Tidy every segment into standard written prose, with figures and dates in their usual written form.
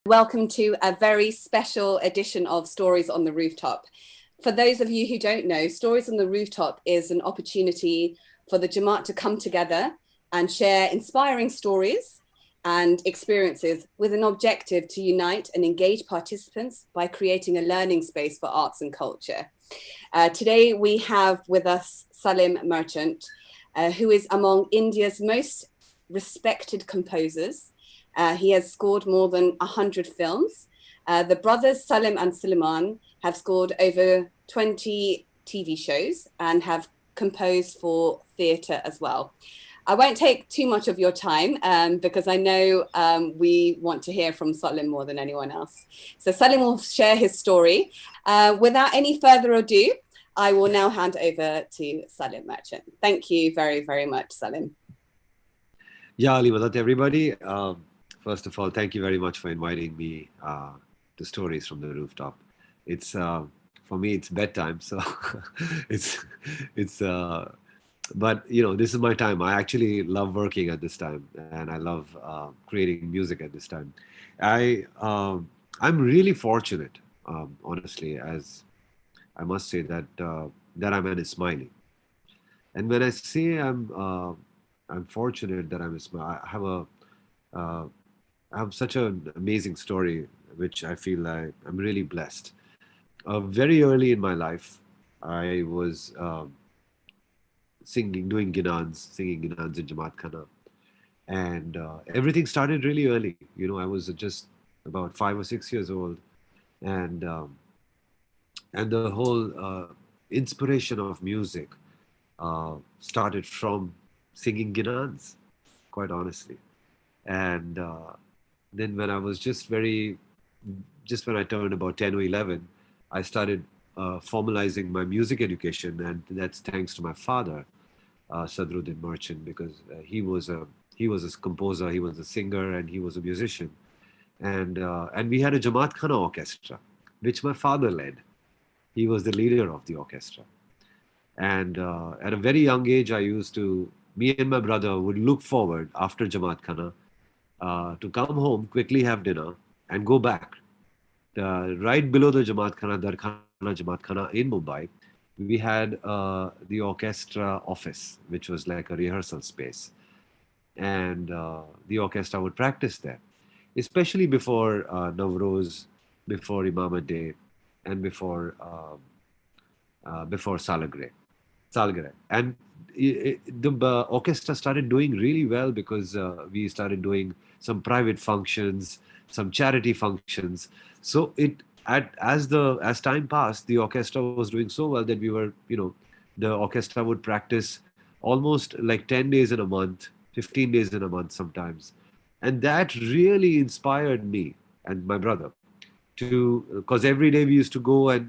Welcome to a very special edition of Stories on the Rooftop. For those of you who don't know, Stories on the Rooftop is an opportunity for the Jamaat to come together and share inspiring stories and experiences with an objective to unite and engage participants by creating a learning space for arts and culture. Today we have with us Salim Merchant, who is among India's most respected composers. He has scored more than 100 films. The brothers Salim and Suleiman have scored over 20 TV shows and have composed for theatre as well. I won't take too much of your time because I know we want to hear from Salim more than anyone else. So Salim will share his story. Without any further ado, I will now hand over to Salim Merchant. Thank you very, very much, Salim. Yeah, Ali, everybody. First of all, thank you very much for inviting me to Stories from the Rooftop. It's for me, it's bedtime, so it's. But you know, this is my time. I actually love working at this time, and I love creating music at this time. I'm really fortunate, honestly, as I must say that I'm an Ismaili. And when I say I'm fortunate that I'm Ismaili, uh, I have such an amazing story, which I feel like I'm really blessed. Very early in my life, I was singing ginans in Jamaat Khana, and everything started really early. You know, I was just about 5 or 6 years old, and the whole inspiration of music started from singing ginans, quite honestly. And then when I was just when I turned about 10 or 11, I started formalizing my music education, and that's thanks to my father, Sadruddin Merchant, because he was a composer, he was a singer, and he was a musician, and we had a Jamaat Khana orchestra, which my father led. He was the leader of the orchestra, and at a very young age, me and my brother would look forward after Jamaat Khana to come home, quickly have dinner, and go back. Right below the Jamaat Khana, Darkhana Jamaat Khana in Mumbai, we had the orchestra office, which was like a rehearsal space. And the orchestra would practice there, especially before Navroz, before Imam Day, and before Salgare. And the orchestra started doing really well because we started doing some private functions, some charity functions. So as time passed, the orchestra was doing so well that the orchestra would practice almost like 10 days in a month, 15 days in a month sometimes. And that really inspired me and my brother because every day we used to go and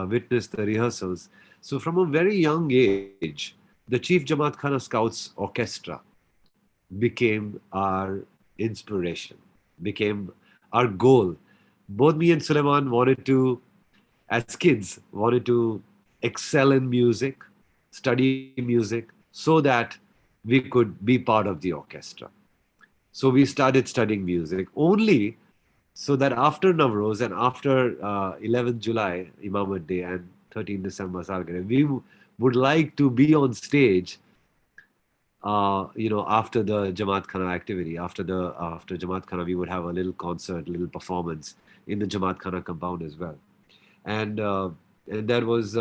witness the rehearsals. So from a very young age, the Chief Jamaat Khana Scouts Orchestra became our inspiration, became our goal. Both me and Suleiman as kids, wanted to excel in music, study music, so that we could be part of the orchestra. So we started studying music only so that after Navroz and after 11th July, Imam Day, and 13th December, Salgare, we would like to be on stage, after the Jamaat Khana activity. After Jamaat Khana, we would have a little concert, little performance in the Jamaat Khana compound as well. And that was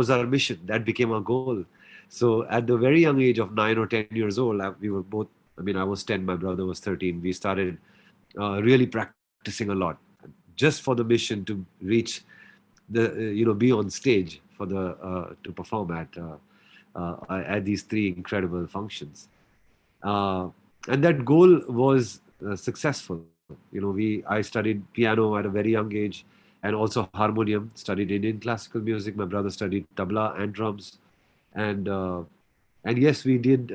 our mission. That became our goal. So at the very young age of 9 or 10 years old, we were both. I mean, I was 10, my brother was 13. We started really practicing a lot, just for the mission to reach be on stage for to perform at these three incredible functions. And that goal was successful. I studied piano at a very young age, and also harmonium. Studied Indian classical music. My brother studied tabla and drums, and yes, we did.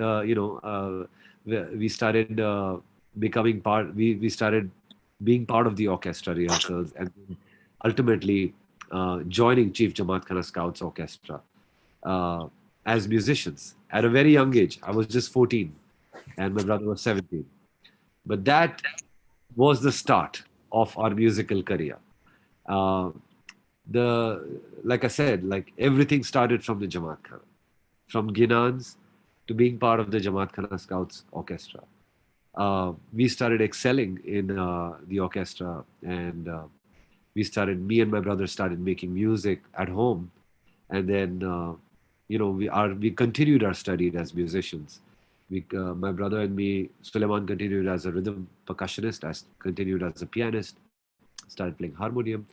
We started becoming part. We started being part of the orchestra rehearsals, and ultimately joining Chief Jamaat Khana Scouts Orchestra uh, as musicians at a very young age. I was just 14 and my brother was 17. But that was the start. of our musical career. Uh, the like I said, like everything started from the Jamaat Khana, from Ginans to being part of the Jamaat Khana Scouts Orchestra. We started excelling in the orchestra, and me and my brother started making music at home, and then we continued our study as musicians. My brother and me, Suleiman continued as a rhythm percussionist, I continued as a pianist, started playing harmonium,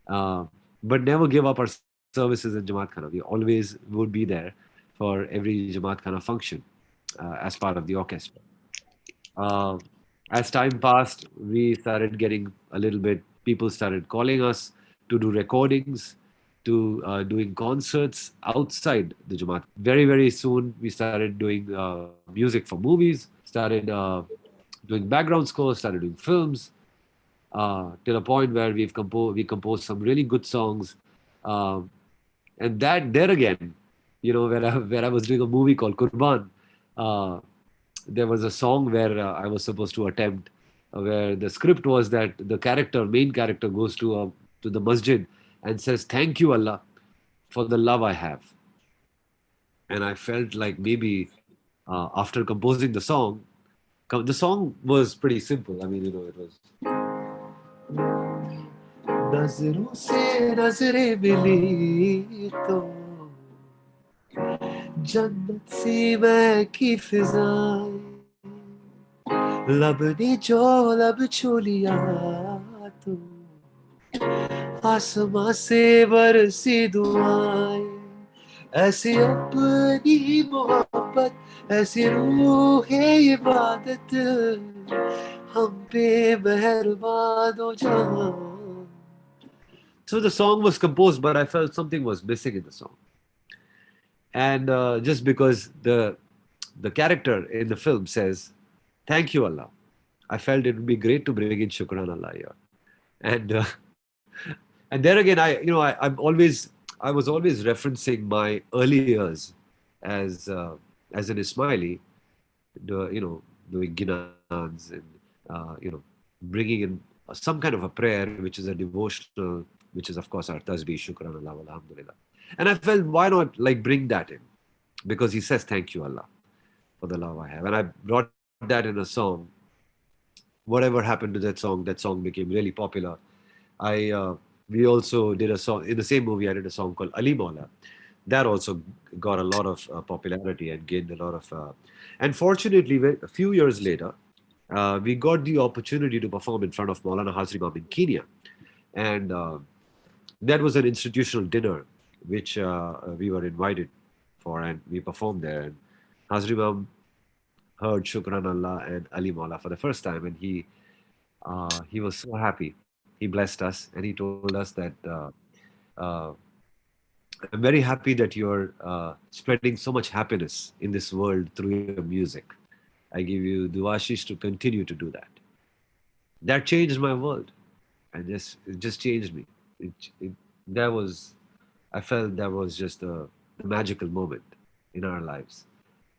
uh, but never gave up our services in Jamaat Khana. We always would be there for every Jamaat Khana function as part of the orchestra. Uh, as time passed, we started getting a little bit, people started calling us to do recordings, to doing concerts outside the Jamaat. Very, very soon, we started doing music for movies, started doing background scores, started doing films, till a point where we composed some really good songs. Um, and that there again, where I was doing a movie called Kurban, uh, there was a song where I was supposed to attempt, where the script was that the main character, goes to the masjid and says, "Thank you, Allah, for the love I have." And I felt like maybe after composing the song was pretty simple. I mean, it was. नजरों से नजरें मिली तो जन्नत सी महकी फिजाएं लब ने जो लब छू लिया तो आसमां से बरसी दुआएं ऐसी अपनी मोहब्बत ऐसी रूह इबादत हम पे मेहरबान हो जहां. So the song was composed, but I felt something was missing in the song. And just because the character in the film says, "Thank you, Allah," I felt it would be great to bring in Shukran Allah here. And and there again, I was always referencing my early years as as an Ismaili, doing ginans and bringing in some kind of a prayer, which is a devotional, which is of course our tasbih, Shukran Allah, Alhamdulillah. And I felt, why not like bring that in, because he says, "Thank you, Allah, for the love I have," and I brought that in a song. Whatever happened to that song became really popular. I We also did a song in the same movie. I did a song called Ali Maula. That also got a lot of popularity and gained a lot of. And fortunately, a few years later, we got the opportunity to perform in front of Mawlana Hazar Imam in Kenya, and that was an institutional dinner which we were invited for, and we performed there. And Hazar Imam heard Shukran Allah and Ali Maula for the first time, and he was so happy. He blessed us, and he told us that uh, I'm very happy that you're spreading so much happiness in this world through your music. I give you duashish to continue to do that. That changed my world, and it just changed me. It that was I felt that was just a magical moment in our lives.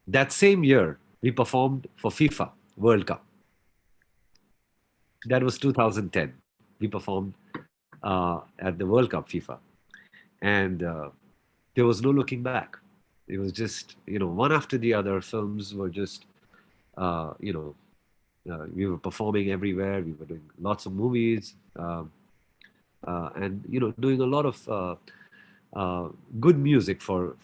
That same year, we performed for FIFA World Cup. That was 2010. We performed at the World Cup FIFA, and there was no looking back. It was just, one after the other. Films were just, you know, we were performing everywhere. We were doing lots of movies, and doing a lot of good music for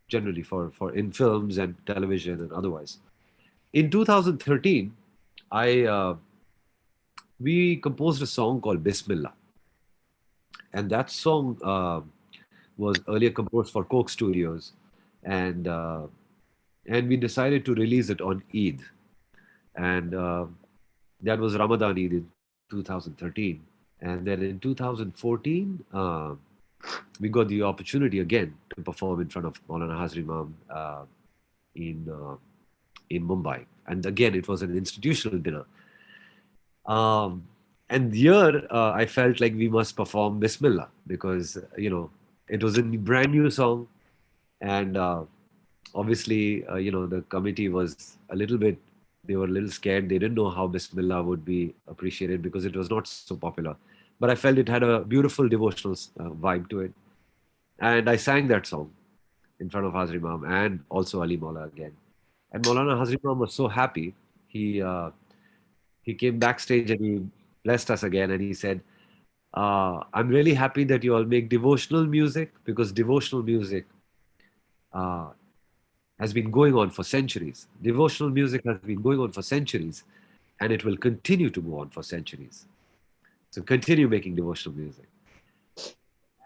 generally for in films and television and otherwise. In 2013, I we composed a song called Bismillah, and that song was earlier composed for Coke Studios, and and we decided to release it on Eid, and that was Ramadan Eid in 2013. And then in 2014, we got the opportunity again to perform in front of Mawlana Hazar Imam in in Mumbai, and again it was an institutional dinner. Um, and here I felt like we must perform Bismillah because it was a brand new song, and obviously the committee was a little bit They were a little scared. They didn't know how Bismillah would be appreciated because it was not so popular. But I felt it had a beautiful devotional vibe to it. And I sang that song in front of Hazar Imam and also Ali Maula again. And Maulana Hazar Imam was so happy. He uh, he came backstage and he blessed us again and he said, I'm really happy that you all make devotional music because devotional music uh, has been going on for centuries. Devotional music has been going on for centuries and it will continue to go on for centuries. So continue making devotional music.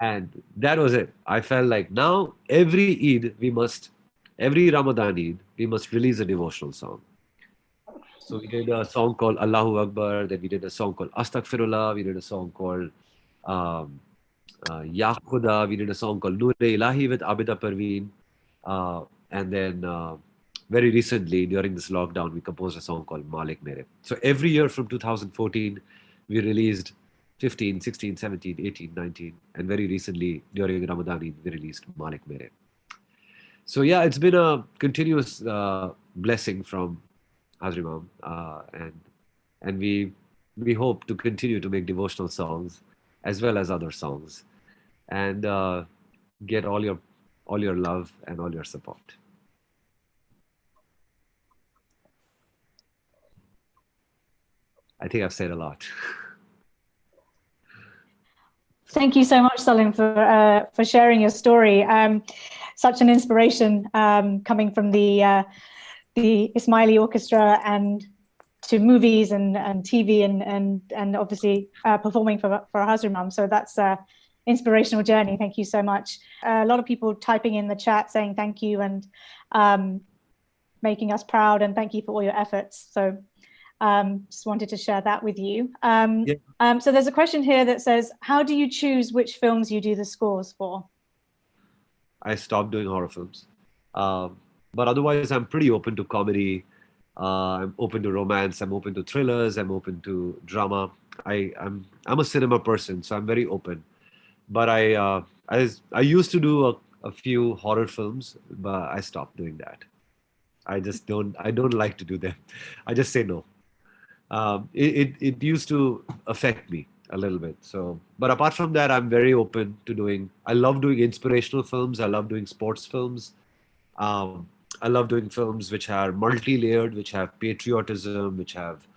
And that was it. I felt like now every Eid every Ramadan Eid, we must release a devotional song. So we did a song called Allahu Akbar, then we did a song called Astaghfirullah, we did a song called um, Ya Khuda, we did a song called Noor Ilahi with Abida Parveen. And then very recently, during this lockdown, we composed a song called Malik Mere. So every year from 2014, we released 15, 16, 17, 18, 19. And very recently, during Ramadan, we released Malik Mere. So yeah, it's been a continuous blessing from Hazar Imam. And we hope to continue to make devotional songs as well as other songs. And get all your love and all your support. I think I've said a lot. Thank you so much, Salim, for sharing your story. Such an inspiration coming from the Ismaili Orchestra and to movies and TV and obviously performing for Hazar Imam. So that's an inspirational journey. Thank you so much. A lot of people typing in the chat saying thank you and making us proud and thank you for all your efforts. So just wanted to share that with you. So there's a question here that says, how do you choose which films you do the scores for? I stopped doing horror films. But otherwise, I'm pretty open to comedy. I'm open to romance. I'm open to thrillers. I'm open to drama. I'm a cinema person, so I'm very open. But I used to do a few horror films, but I stopped doing that. I don't like to do them. I just say no. It used to affect me a little bit. So, but apart from that, I'm very open to doing. I love doing inspirational films. I love doing sports films. Um, I love doing films which are multi-layered, which have patriotism, which have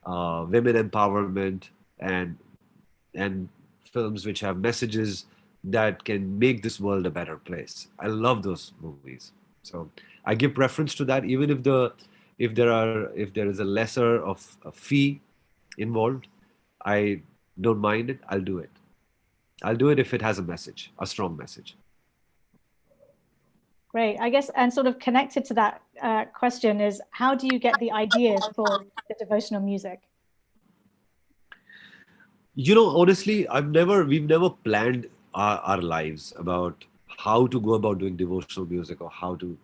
women empowerment, and films which have messages that can make this world a better place. I love those movies. So I give preference to that, even if there is a lesser of a fee involved. I don't mind it. I'll do it. I'll do it if it has a message, a strong message. Great. I guess, and sort of connected to that question is, how do you get the ideas for the devotional music? You know, honestly, we've never planned our lives about how to go about doing devotional music or how to.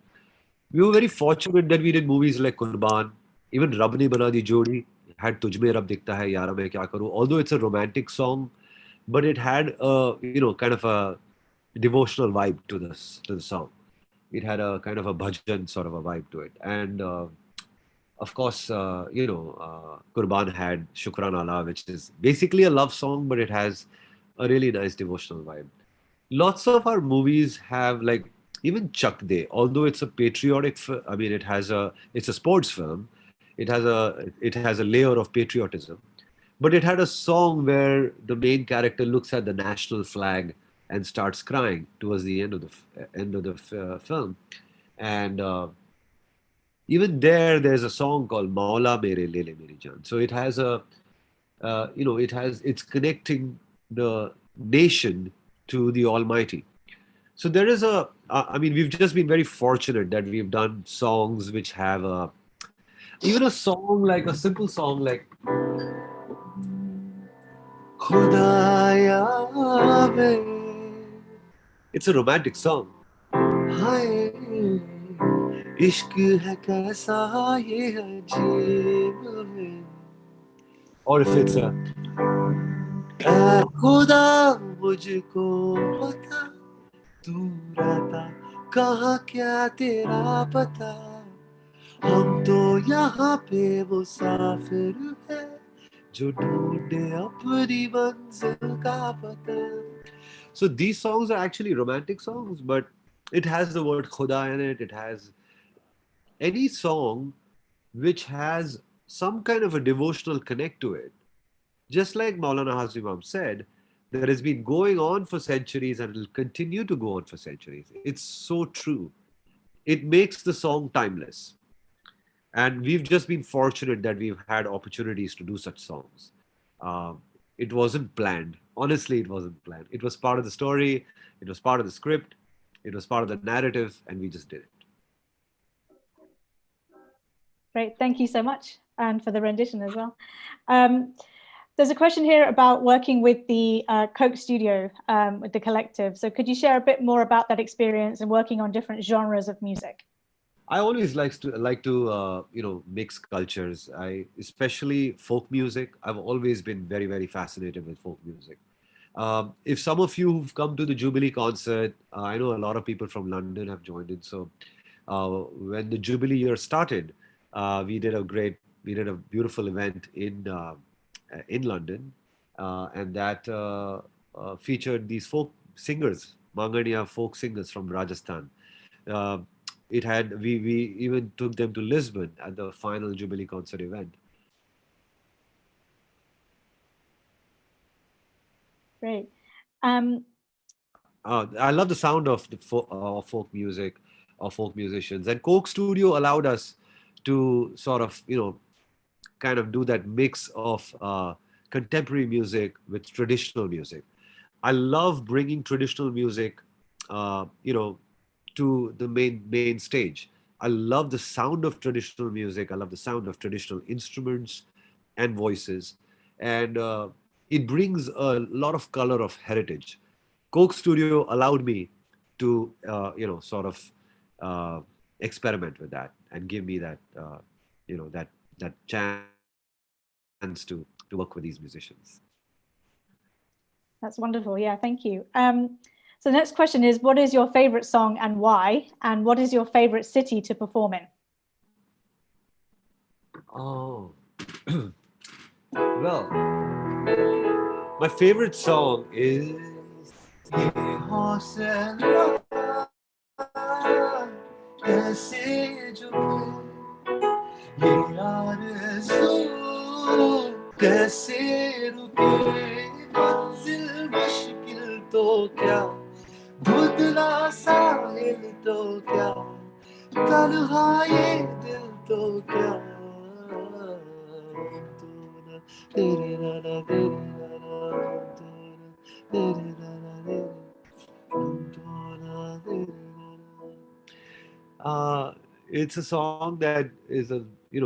We were very fortunate that we did movies like Qurban, even Rab Ne Bana Di Jodi had Tujh Mein Rab Dikhta Hai, Yara Main Kya Karu. Although it's a romantic song, but it had a kind of a devotional vibe to the song. It had a kind of a bhajan sort of a vibe to it, and of course, Qurban had Shukran Allah, which is basically a love song, but it has a really nice devotional vibe. Lots of our movies have like even Chak De, although it's a patriotic, I mean, it's a sports film. It has a layer of patriotism, but it had a song where the main character looks at the national flag and starts crying towards the end of the film, and even there's a song called Maula Mere Lele Meri Jaan. So it has it's connecting the nation to the Almighty. So there is I mean, we've just been very fortunate that we've done songs which have even a song like a simple song like Khudaya Ve. It's a romantic song. Hai, इश्क है कैसा ये अजीब में. Or if it's a ऐ खुदा मुझको बता तू रहता कहाँ क्या तेरा पता हम तो यहाँ पे मुसाफिर हैं जो ढूंढे अपनी मंजिल का पता. So these songs are actually romantic songs, but it has the word khuda in it. It has any song which has some kind of a devotional connect to it. Just like Mawlana Hazar Imam said, that has been going on for centuries and will continue to go on for centuries. It's so true. It makes the song timeless. And we've just been fortunate that we've had opportunities to do such songs. Um, it wasn't planned. Honestly, it wasn't planned. It was part of the story, it was part of the script, it was part of the narrative, and we just did it. Great, thank you so much, and for the rendition as well. There's a question here about working with the Coke Studio, with the collective. So could you share a bit more about that experience and working on different genres of music? I always like to mix cultures. I especially folk music. I've always been very fascinated with folk music. If some of you who've come to the Jubilee concert, I know a lot of people from London have joined in. So when the Jubilee year started, we did a beautiful event in London, and that featured these folk singers, Mangania folk singers from Rajasthan. Uh, we even took them to Lisbon at the final Jubilee concert event. Great. I love the sound of folk music, of folk musicians, and Coke Studio allowed us to sort of kind of do that mix of contemporary music with traditional music. I love bringing traditional music, to the main stage. I love the sound of traditional music. I love the sound of traditional instruments and voices, and it brings a lot of color of heritage. Coke Studio allowed me to, sort of uh, experiment with that and give me that, that chance to work with these musicians. That's wonderful. Yeah, thank you. So the next question is, what is your favorite song and why? And what is your favorite city to perform in? Oh, well, my favorite song is ये हौसला कैसे झुके ये आरज़ू कैसे रुके मंजिल मुश्किल तो क्या धुंधला साहिल तो क्या तन्हा ये दिल तो क्या तू ना तेरे ना तेरे ना तेरे ना तेरे it's a song that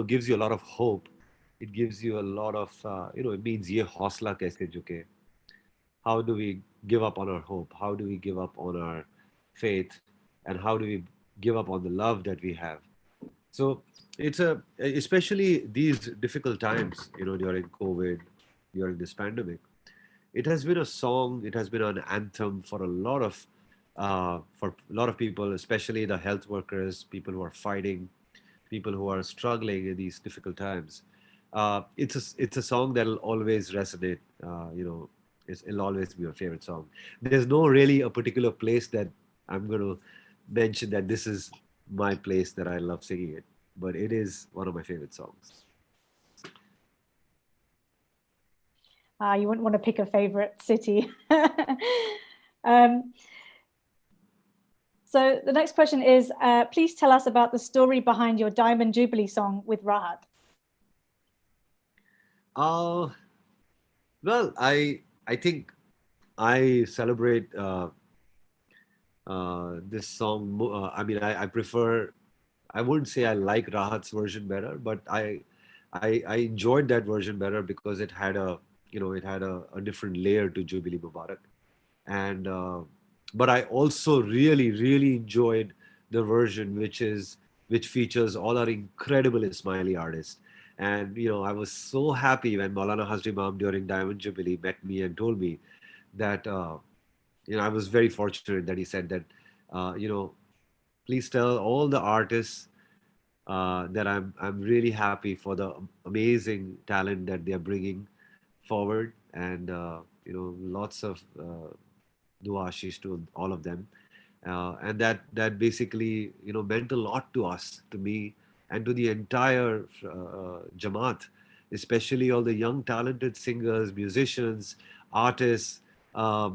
gives you a lot of hope. It gives you a lot of it means ye hausla kaise jhuke. How do we give up on our hope? How do we give up on our faith? And how do we give up on the love that we have? So it's especially these difficult times, during COVID, during this pandemic. It has been a song. It has been an anthem for a lot of people, especially the health workers, people who are fighting, people who are struggling in these difficult times. It's a song that'll always resonate. It'll always be your favorite song. There's no really a particular place that I'm going to mention that this is my place that I love singing it, but it is one of my favorite songs. You wouldn't want to pick a favorite city. So the next question is, please tell us about the story behind your Diamond Jubilee song with Rahat. Well, I think I celebrate this song. I mean, I prefer. I wouldn't say I like Rahat's version better, but I enjoyed that version better because it had a different layer to Jubilee Mubarak, and but I also really enjoyed the version which features all our incredible Ismaili artists. And I was so happy when Maulana Hazar Imam during Diamond Jubilee met me and told me that I was very fortunate that he said that please tell all the artists that I'm really happy for the amazing talent that they are bringing forward, and lots of dua ashish to all of them, and that basically meant a lot to us, to me, and to the entire Jamaat, especially all the young talented singers, musicians, artists, uh,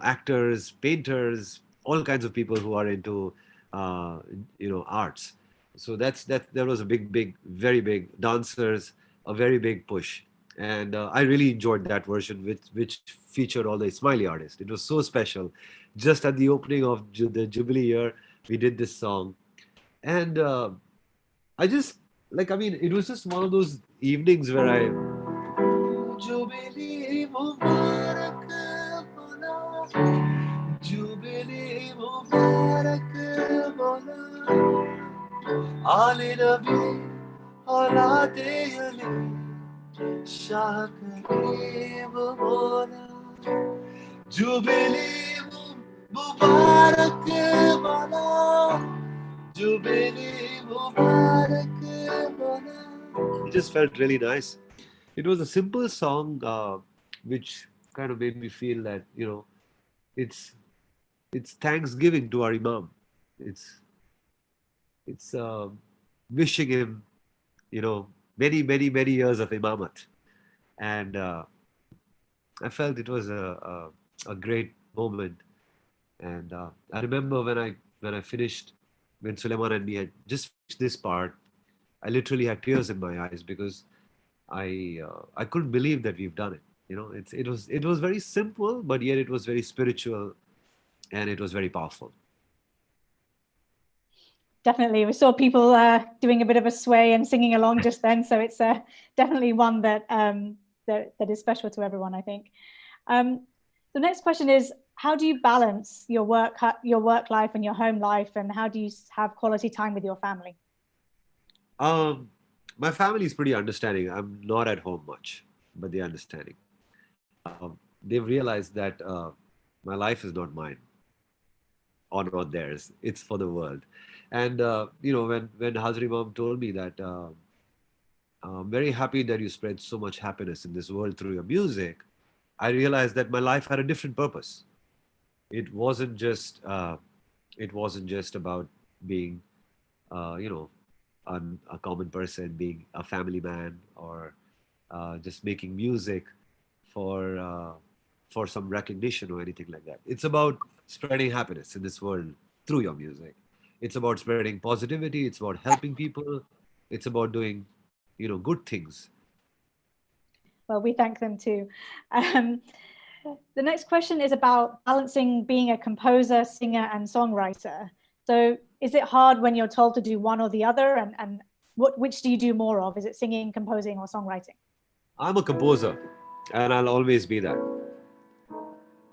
actors, painters, all kinds of people who are into arts. So that was a big, very big, dancers, a very big push. And I really enjoyed that version, which featured all the Ismaili artists. It was so special. Just at the opening of the Jubilee year, we did this song, and I just I mean, it was just one of those evenings where I Jubilee Mubarak Mola, Jubilee Mubarak Mola, Ali Nabi Aulade Ali Shah Kareem Mola, Jubilee Mubarak Mola, Jubilee Mubarak Mola. It just felt really nice. It was a simple song, which kind of made me feel that it's it's Thanksgiving to our Imam. It's it's wishing him many years of imamat, and I felt it was a great moment. And I remember when I finished, when Suleiman and me had just finished this part, I literally had tears in my eyes because I couldn't believe that we've done it. It was very simple, but yet it was very spiritual, and it was very powerful. Definitely, we saw people doing a bit of a sway and singing along just then, so it's definitely one that that is special to everyone, I think. The next question is, how do you balance your work life and your home life, and how do you have quality time with your family? My family is pretty understanding. I'm not at home much, but they're understanding. They've realized that my life is not mine or not theirs. It's for the world. And when Hazar Imam told me that I'm very happy that you spread so much happiness in this world through your music, I realized that my life had a different purpose. It wasn't just about being you know a common person, being a family man, or just making music for uh, for some recognition or anything like that. It's about spreading happiness in this world through your music. It's about spreading positivity. It's about helping people. It's about doing good things. Well, we thank them too. Um, the next question is about balancing being a composer, singer, and songwriter. So, is it hard when you're told to do one or the other? And which do you do more of? Is it singing, composing, or songwriting? I'm a composer, and I'll always be that.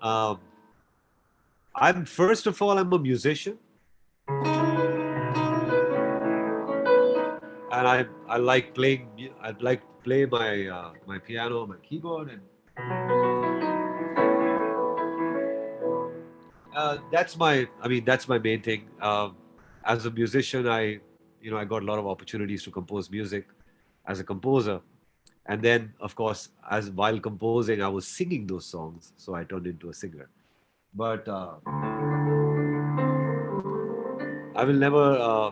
Um, I'm first of all, I'm a musician, and I like playing. I like to play my piano, my keyboard, and that's my main thing. As a musician, I got a lot of opportunities to compose music as a composer, and then of course, as while composing, I was singing those songs, so I turned into a singer. But I will never,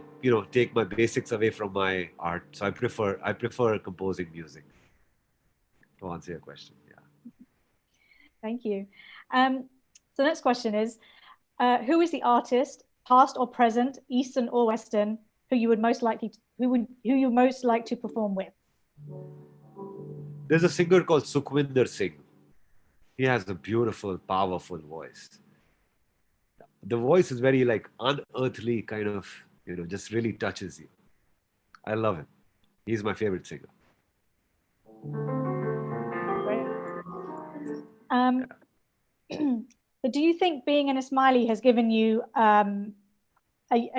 take my basics away from my art. So I prefer composing music. To answer your question, yeah. Thank you. So, the next question is, who is the artist, past or present, Eastern or Western, who you would who you most like to perform with? There's a singer called Sukhwinder Singh. He has a beautiful, powerful voice. The voice is very like unearthly, kind of, just really touches you. I love him. He's my favorite singer. Great. Um, but do you think being an Ismaili has given you a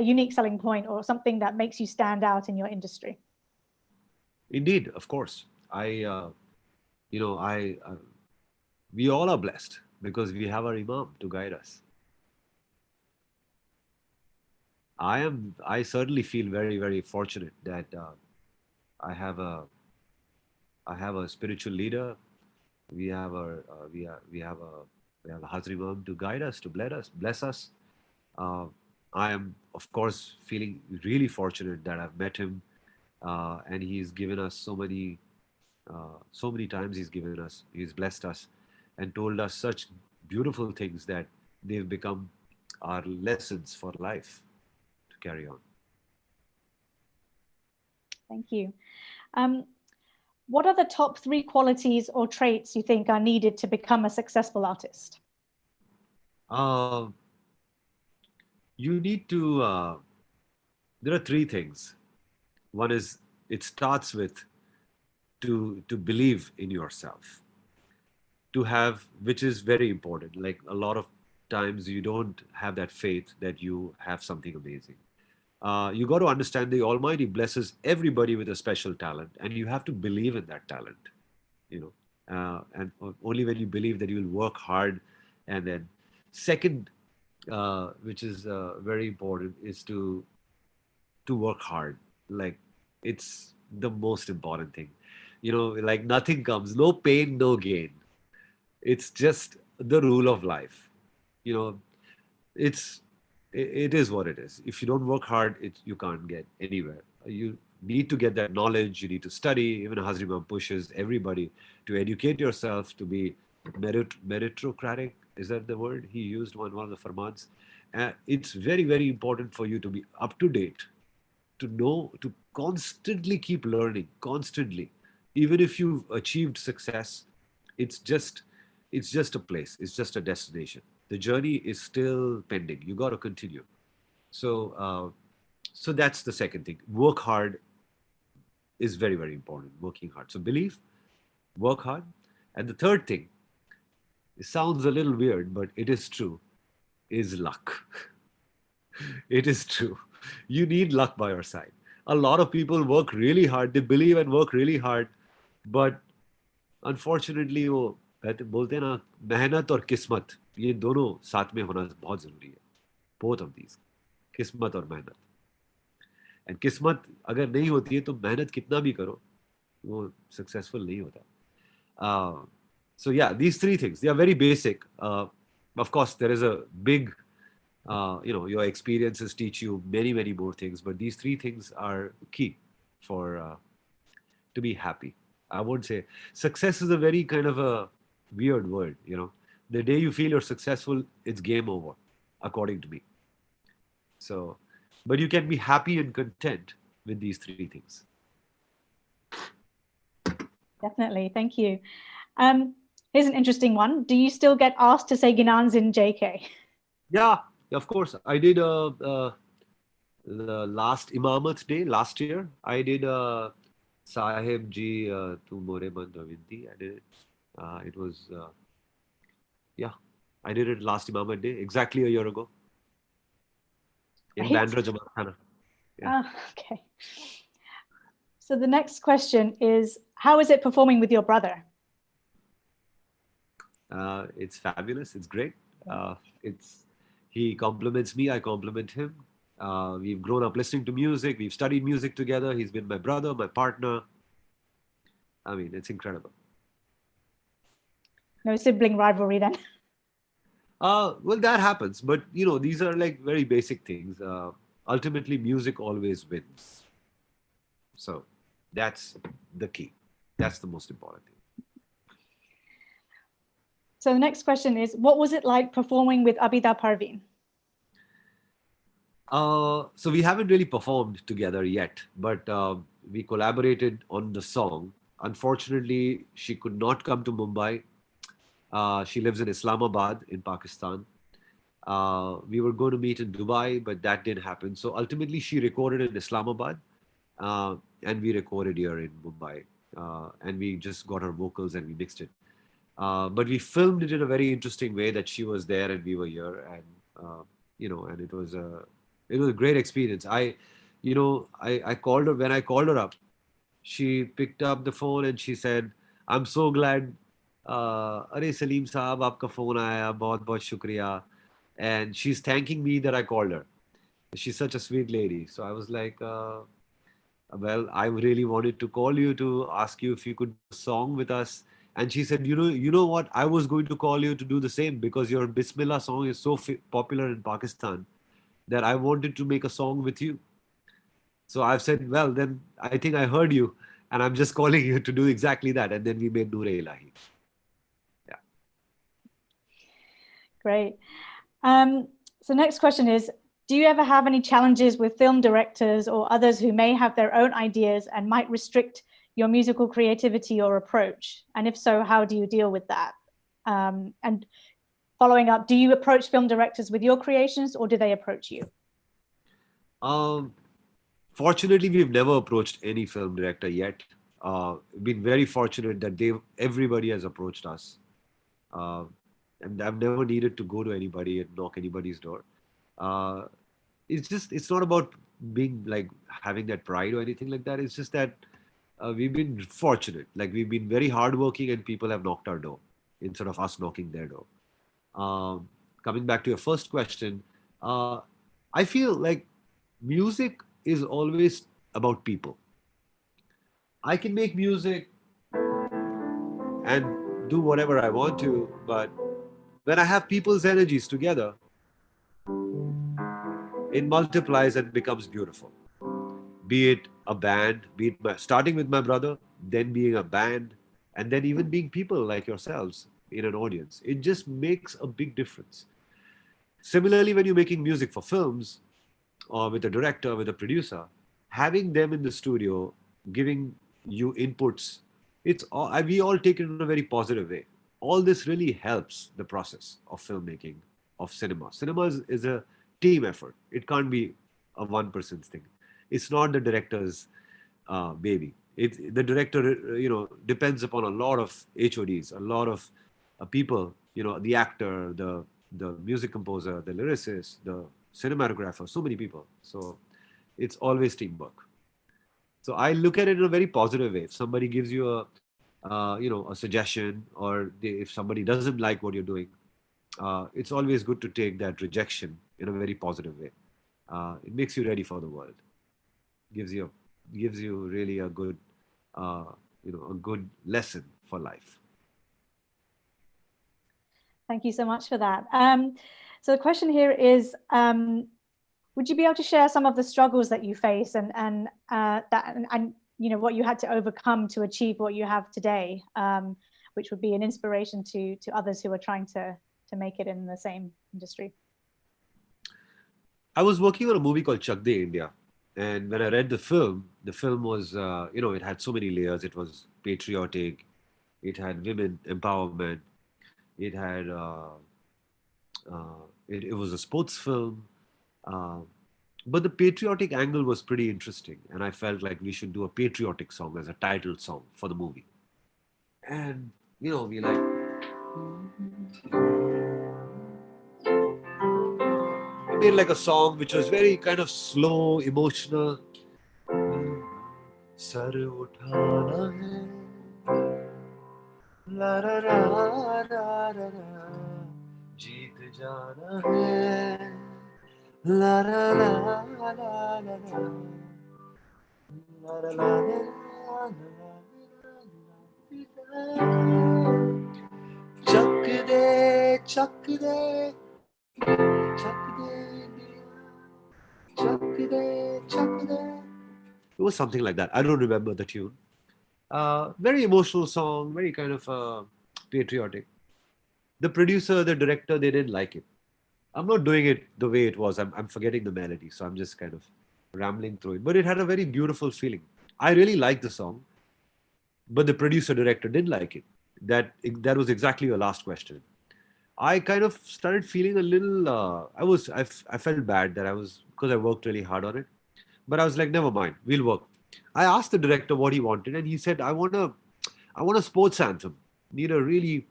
unique selling point or something that makes you stand out in your industry? Indeed, of course. I we all are blessed because we have our Imam to guide us. I certainly feel very, very fortunate that I have a I have a spiritual leader. We have we have a Hazar Imam to guide us, to bless us. Uh, I am, of course, feeling really fortunate that I've met him, and he's given us so many times. He's blessed us, and told us such beautiful things that they've become our lessons for life to carry on. Thank you. What are the top 3 qualities or traits you think are needed to become a successful artist? Uh, you need to. There are 3 things. One is it starts with to believe in yourself, to have, which is very important. Like a lot of times you don't have that faith that you have something amazing. You got to understand the Almighty blesses everybody with a special talent, and you have to believe in that talent. You know, and only when you believe that you will work hard, and then second, which is very important, is to work hard. Like it's the most important thing. You know, like nothing comes, no pain, no gain. It's just the rule of life. You know, it's it is what it is. If you don't work hard, you can't get anywhere. You need to get that knowledge. You need to study. Even Hazrima pushes everybody to educate yourself, to be meritocratic. Is that the word he used? One of the farmans. It's very, very important for you to be up to date, to know, to constantly keep learning, constantly. Even if you've achieved success, it's just it's just a place, it's just a destination. The journey is still pending. You got to continue. So uh, so that's the second thing. Work hard is very, very important. Working hard, so believe, work hard. And the third thing, it sounds a little weird, but it is true, is luck. It is true. You need luck by your side. A lot of people work really hard, they believe and work really hard, but unfortunately वो बोलते हैं ना, मेहनत और किस्मत, ये दोनों साथ में होना बहुत जरूरी है. बोथ ऑफ दीज, किस्मत और मेहनत. एंड किस्मत अगर नहीं होती है तो मेहनत कितना भी करो वो सक्सेसफुल नहीं होता. So yeah, these 3 things, they are very basic. Of course there is a big, your experiences teach you many, many more things, but these 3 things are key for to be happy. I won't say success is a very kind of a weird word, you know. The day you feel you're successful, it's game over, according to me. So, but you can be happy and content with these 3 things. Definitely, thank you. Here's an interesting one. Do you still get asked to say Ginans in JK? Yeah, of course. I did the last Imamat day last year. I did Sahib Ji Tu More Mandravinti. I did it. It was yeah, I did it last Imamat day, exactly a year ago in Right. Bandra Jamaat Khana. Yeah. Okay. So the next question is, how is it performing with your brother? It's fabulous. It's great. He compliments me. I compliment him. We've grown up listening to music. We've studied music together. He's been my brother, my partner. I mean, it's incredible. No sibling rivalry then? Well, that happens, but you know, these are like very basic things. Ultimately, music always wins. So that's the key. That's the most important thing. So the next question is, what was it like performing with Abida Parveen? So we haven't really performed together yet, but we collaborated on the song. Unfortunately, she could not come to Mumbai. She lives in Islamabad in Pakistan. We were going to meet in Dubai, but that didn't happen. So ultimately, she recorded in Islamabad, and we recorded here in Mumbai. And we just got her vocals and we mixed it. But we filmed it in a very interesting way, that she was there and we were here, and and it was a great experience. I called her. When I called her up, she picked up the phone and she said, "I'm so glad. Arey Salim Saab, aapka phone aaya, bahut bahut shukriya." And she's thanking me that I called her. She's such a sweet lady. So I was like, well, I really wanted to call you to ask you if you could do a song with us. And she said, you know what? I was going to call you to do the same because your Bismillah song is so popular in Pakistan that I wanted to make a song with you. So I've said, well, then I think I heard you, and I'm just calling you to do exactly that. And then we made Noor Ilahi. Yeah. Great. So next question is, do you ever have any challenges with film directors or others who may have their own ideas and might restrict your musical creativity or approach? And if so, how do you deal with that? And following up, do you approach film directors with your creations or do they approach you? Fortunately, we've never approached any film director yet. Been very fortunate that everybody has approached us. And I've never needed to go to anybody and knock anybody's door. Uh, it's not about being like having that pride or anything like that. It's just that we've been fortunate. Like we've been very hardworking and people have knocked our door instead of us knocking their door. Coming back to your first question, I feel like music is always about people. I can make music and do whatever I want to, but when I have people's energies together, it multiplies and becomes beautiful. Be it a band, be it starting with my brother, then being a band, and then even being people like yourselves in an audience. It just makes a big difference. Similarly, when you're making music for films or with a director, with a producer, having them in the studio, giving you inputs, we all take it in a very positive way. All this really helps the process of filmmaking, of cinema. Cinema is a team effort. It can't be a one person's thing. It's not the director's baby. The director, depends upon a lot of HODs, a lot of people. The actor, the music composer, the lyricist, the cinematographer, so many people. So it's always teamwork. So I look at it in a very positive way. If somebody gives you a suggestion, or if somebody doesn't like what you're doing, it's always good to take that rejection in a very positive way. It makes you ready for the world. Gives you really a good a good lesson for life. Thank you so much for that. So the question here is, would you be able to share some of the struggles that you face and what you had to overcome to achieve what you have today, which would be an inspiration to others who are trying to make it in the same industry? I was working on a movie called Chak De India. And when I read the film was, it had so many layers. It was patriotic. It had women empowerment. It had, it was a sports film. But the patriotic angle was pretty interesting. And I felt like we should do a patriotic song as a title song for the movie. And, we like, we made like a song which was very kind of slow, emotional. Sar uthana hai, la la la la la, jeet jana hai, la la la la la la, la la la la la. Chak de, chak de, chak de, chak de, chak de. It was something like that. I don't remember the tune. Very emotional song, very kind of patriotic. The producer, the director, they didn't like it. I'm not doing it the way it was. I'm forgetting the melody, so I'm just kind of rambling through it. But it had a very beautiful feeling. I really liked the song, but the producer, director didn't like it. That was exactly your last question. I kind of started feeling a little. I felt bad that because I worked really hard on it. But I was like, never mind, we'll work. I asked the director what he wanted, and he said, I want a sports anthem. Need a really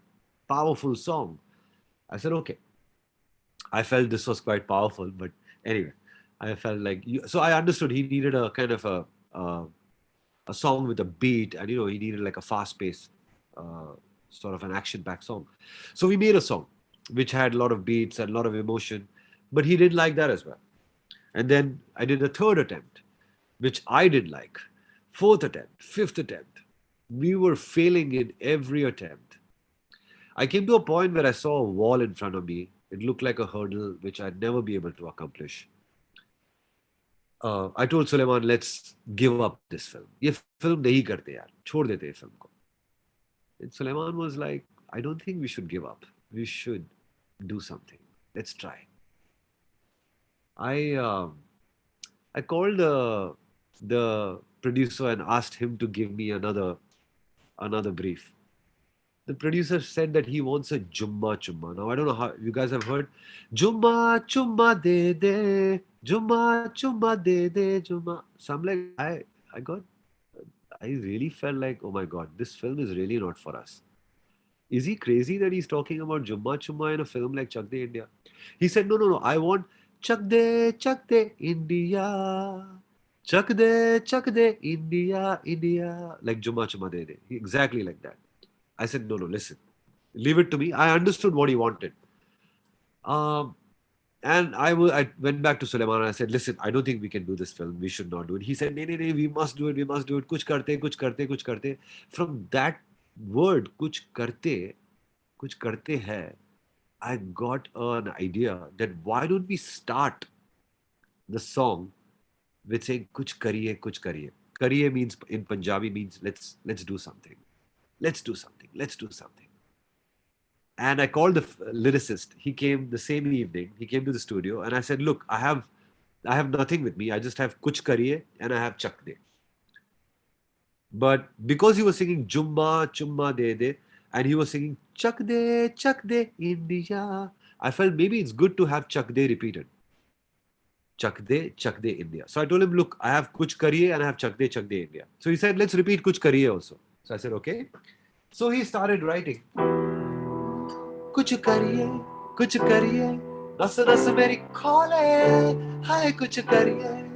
powerful song. I said, okay. I felt this was quite powerful, but anyway, I felt like so I understood he needed a kind of a song with a beat, and he needed like a fast-paced sort of an action-packed song. So we made a song which had a lot of beats and a lot of emotion, but he didn't like that as well. And then I did a third attempt, which I didn't like. Fourth attempt, fifth attempt. We were failing in every attempt. I came to a point where I saw a wall in front of me. It looked like a hurdle which I'd never be able to accomplish. I told Suleiman, let's give up this film. ये film नहीं करते यार, छोड़ देते ये film को. And Suleiman was like, I don't think we should give up. We should do something. Let's try. I called the producer and asked him to give me another brief. The producer said that he wants a Jumma Chumma. Now I don't know how you guys have heard Jumma Chumma de de Jumma Chumma de de Jumma. So I'm like, I really felt like, oh my god, this film is really not for us. Is he crazy that he's talking about Jumma Chumma in a film like Chak De India? He said, no, I want Chak De India. Chak De India, India. Like Jumma Chumma De De. Exactly like that. I said, no, listen. Leave it to me. I understood what he wanted. And I went back to Suleiman and I said, listen, I don't think we can do this film. We should not do it. He said, no, we must do it. We must do it. Kuch karte. From that word, kuch karte hai, I got an idea that why don't we start the song with saying kuch kariye. Kariye means in Punjabi means let's do something. Let's do something. And I called the lyricist. He came the same evening. He came to the studio and I said, look, I have nothing with me. I just have kuch kariye and I have chak de. But because he was singing Jumma Chumma De De and he was singing Chak De India, I felt maybe it's good to have Chak De repeated. Chak De India. So I told him, look, I have kuch kariye and I have Chak De India. So he said, let's repeat kuch kariye also. So I said, okay. So he started writing. Kuch kariye, nas meri khole, hai kuch kariye,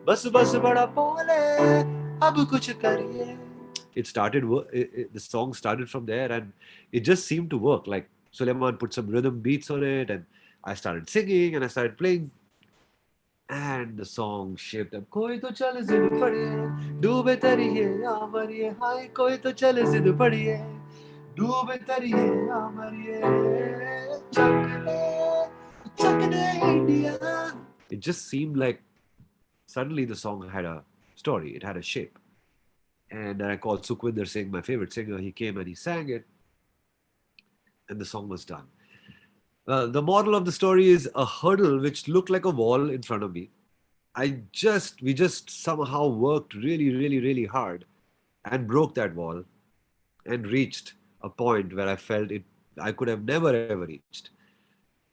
bas bada bole, ab kuch kariye. It started, the song started from there and it just seemed to work. Like Suleiman put some rhythm beats on it and I started singing and I started playing. And the song shaped up. Koi to chal zid padiye, doobe tariye, amariye, hai koi to chal zid padiye, doobe tariye, amariye, chakne India. It just seemed like suddenly the song had a story. It had a shape. And I called Sukhwinder Singh, my favorite singer. He came and he sang it. And the song was done. The moral of the story is a hurdle which looked like a wall in front of me. We just somehow worked really hard and broke that wall and reached a point where I felt I could have never ever reached.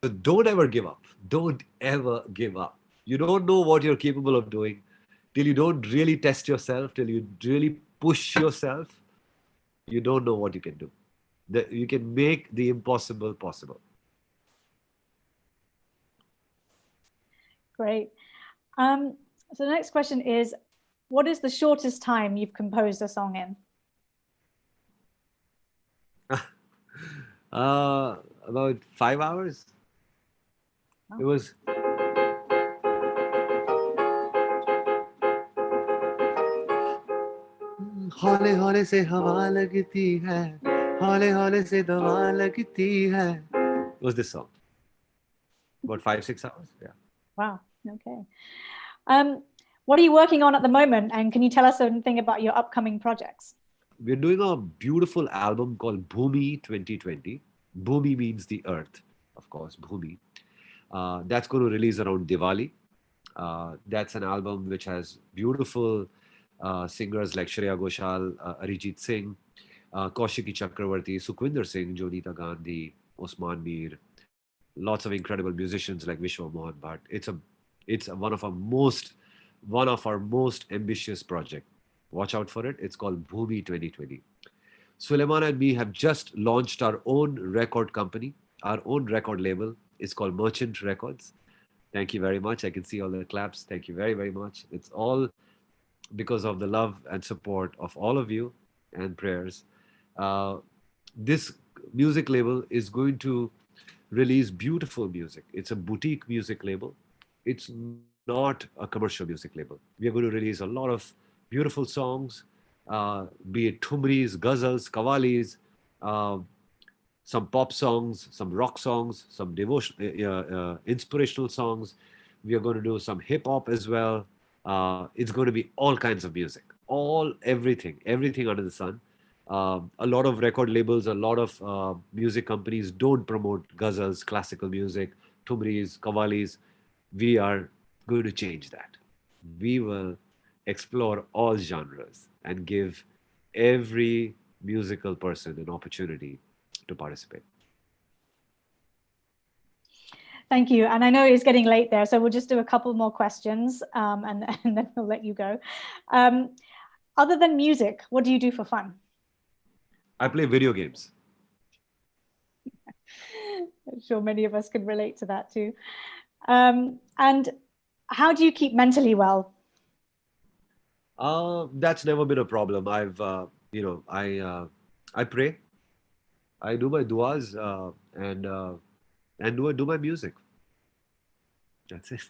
So don't ever give up. Don't ever give up. You don't know what you're capable of doing till you don't really test yourself, till you really push yourself. You don't know what you can do. You can make the impossible possible. Great. So the next question is, what is the shortest time you've composed a song in? About 5 hours. Oh. It was. हौले हौले से हवा लगती है, हौले हौले से दवा लगती है. It was this song. About 5-6 hours. Yeah. Wow. Okay. What are you working on at the moment? And can you tell us something about your upcoming projects? We're doing a beautiful album called Bhumi 2020. Bhumi means the earth, of course, Bhumi. That's going to release around Diwali. That's an album which has beautiful singers like Shreya Ghoshal, Arijit Singh, Kaushiki Chakravarti, Sukhwinder Singh, Jonita Gandhi, Osman Mir. Lots of incredible musicians like Vishwa Mohan Bhatt. It's one of our most ambitious project. Watch out for it. It's called Bhumi 2020. Suleiman and me have just launched our own record company, our own record label. It's called Merchant Records. Thank you very much. I can see all the claps. Thank you very, very much. It's all because of the love and support of all of you and prayers. This music label is going to release beautiful music. It's a boutique music label. It's not a commercial music label. We are going to release a lot of beautiful songs, be it thumris, ghazals, qawwalis, uh, some pop songs, some rock songs, some devotion, inspirational songs. We are going to do some hip hop as well. It's going to be all kinds of music, everything under the sun. A lot of record labels, a lot of music companies don't promote ghazals, classical music, thumris, qawwalis. We are going to change that. We will explore all genres and give every musical person an opportunity to participate. Thank you. And I know it's getting late there, so we'll just do a couple more questions and then we'll let you go. Other than music, what do you do for fun? I play video games. I'm sure many of us can relate to that too. And how do you keep mentally well? That's never been a problem. I pray, I do my duas, and do my music. That's it.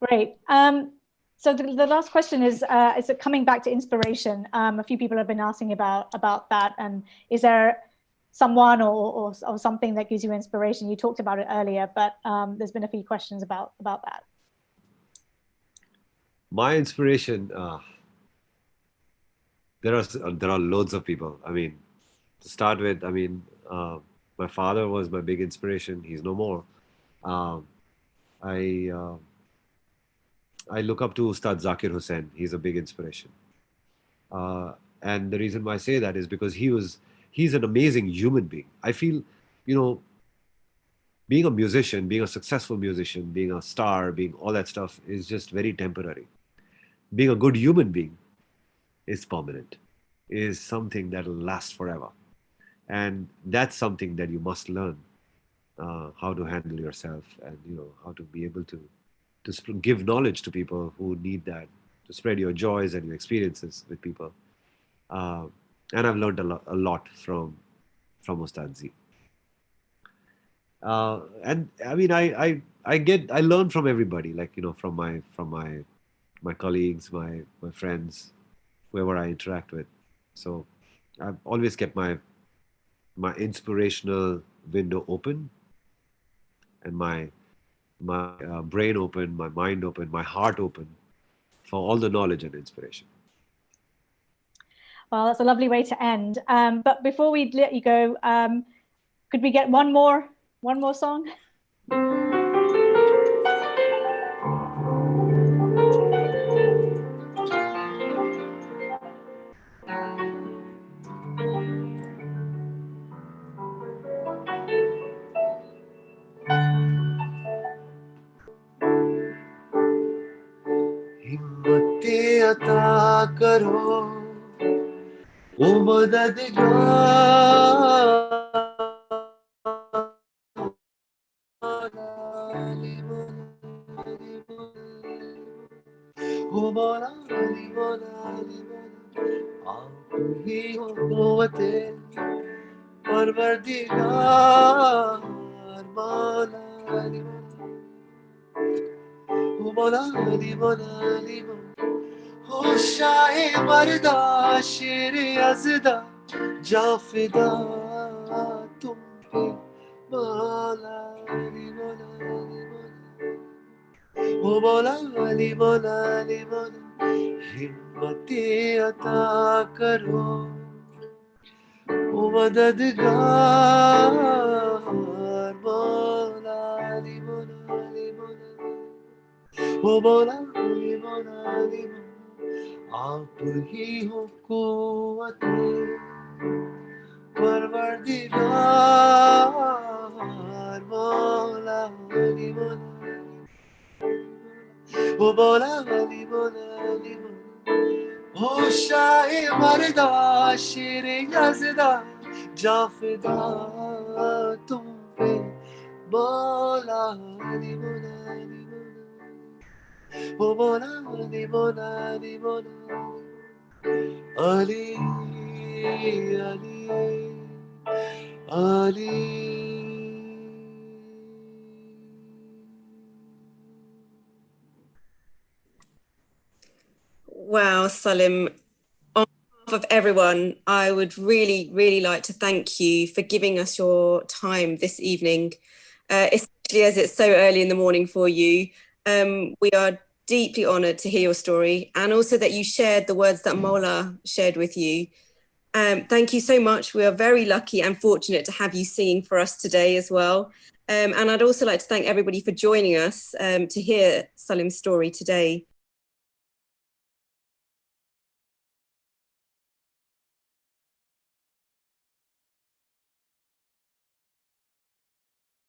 Great. So the last question is coming back to inspiration. A few people have been asking about that. And is there someone or something that gives you inspiration? You talked about it earlier, but there's been a few questions about that. My inspiration, there are loads of people. I mean, to start with, my father was my big inspiration. He's no more. Um, I uh, I look up to Ustad Zakir Hussain. He's a big inspiration. And the reason why I say that is because he's an amazing human being. I feel, you know, being a musician, being a successful musician, being a star, being all that stuff is just very temporary. Being a good human being is permanent, is something that will last forever. And that's something that you must learn, how to handle yourself, and how to be able to give knowledge to people who need that, to spread your joys and your experiences with people. Uh, and I've learned a lot from Ustad Z. And I mean, I learn from everybody, like from my colleagues, my friends, whoever I interact with. So I've always kept my inspirational window open, and my brain open, my mind open, my heart open for all the knowledge and inspiration. Well, that's a lovely way to end. But before we let you go, could we get one more song? हिम्मते अता करो ओ हो मौला अली मौला अली मौला आप ही हो कुव्वते परवरदिगार मौला अली हो मौला अली मौला अली मौला हो शाहे मर्दा शेर अज़दा जाफिदा तुम पे मौला अली मौला अली मौला ओ मौला अली मौला अली मौला हिम्मते अता करो ओ मददगार मौला अली मौला अली मौला ओ मौला अली मौला अली मौला आप ही हो कुव्वते परवरदिगार मौला अली मौला ओ मौला अली मौला अली मौला ओ शाहे मर्दा शेर यज़दा जाफिदा तुम पे मौला अली मौला अली मौला ओ मौला अली मौला अली मौला Ali Ali Ali. Wow, Salim. On behalf of everyone, I would really, really like to thank you for giving us your time this evening, especially as it's so early in the morning for you. We are deeply honoured to hear your story, and also that you shared the words that Mola shared with you. Thank you so much. We are very lucky and fortunate to have you singing for us today as well. And I'd also like to thank everybody for joining us to hear Salim's story today.